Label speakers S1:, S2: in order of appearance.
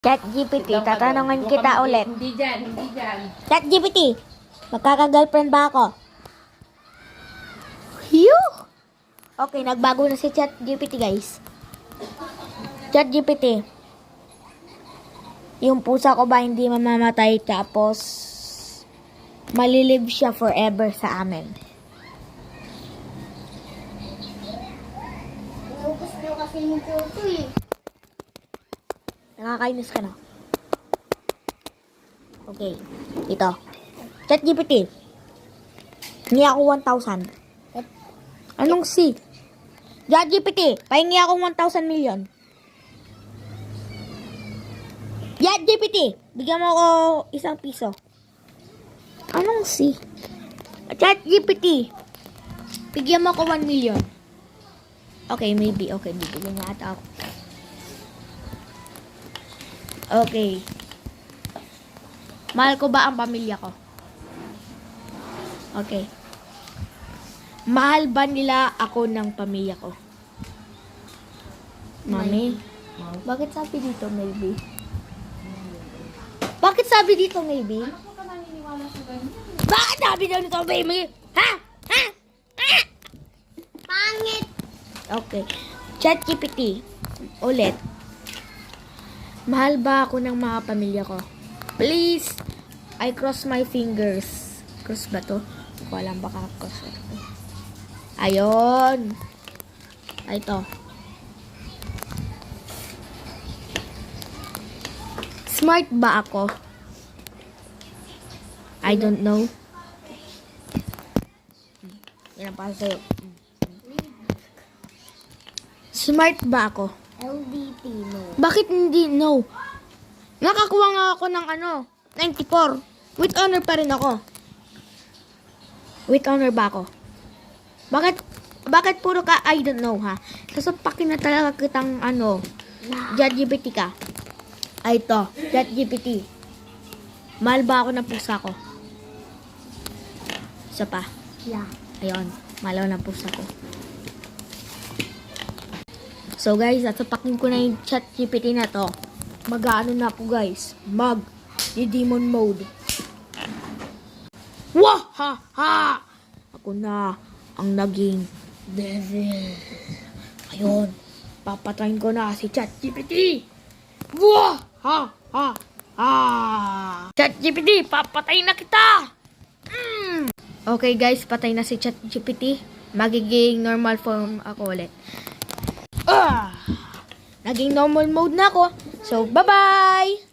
S1: ChatGPT, tatanungin kita ulit.
S2: Hindi dyan, hindi dyan.
S1: ChatGPT, magkaka-girlfriend ba ako? Phew! Okay, nagbago na si ChatGPT, guys. ChatGPT, yung pusa ko ba hindi mamamatay tapos malilive siya forever sa amin?
S3: Naubos ko kasi yung puto eh.
S1: Nakakainis ka na. Okay, ito. ChatGPT, hingi ako 1,000. Anong C? ChatGPT, pahingi ako 1,000 million. ChatGPT, bigyan mo ako ₱1. Anong C? ChatGPT, bigyan mo ako 1 million. Okay, maybe. Okay, bibigyan niya ata ako. Okay. Mahal ko ba ang pamilya ko? Okay. Mahal ba nila ako ng pamilya ko? Mami? Bakit sabi dito maybe? Bakit sabi dito maybe?
S2: Ano ka naniniwala sa ganyan?
S1: Bakit sabi dito maybe? Ha? Ha? Ha?
S3: Pangit!
S1: Okay. ChatGPT. Ulit. Mahal ba ako ng mga pamilya ko? Please, I cross my fingers. Cross ba to? Hindi ko alam baka cross. Ayun. Ay, ito. Smart ba ako? I don't know. Yan ang para sa'yo. Smart ba ako?
S3: LDP no.
S1: Bakit hindi no? Nakakuha nga ako ng 94. With honor pa rin ako. With honor ba ako? Bakit puro ka I don't know ha? Sasapakin na talaga kitang ChatGPT ka. Ay ito, ChatGPT. Mahal ba ako ng pusa ko? Isa pa.
S3: Yeah.
S1: Ayun, mahal ako ng pusa ko. So guys, sasapakin ko na yung ChatGPT na to. Mag-ano na po guys. Demon mode. Wah! Ha! Ha! Ako na ang naging devil. Ayun. Papatayin ko na si ChatGPT. Wah! Ha! Ha! Ha! ChatGPT, papatayin na kita! Okay guys, patay na si ChatGPT. Magiging normal form ako ulit. Naging normal mode na ako. So, bye-bye!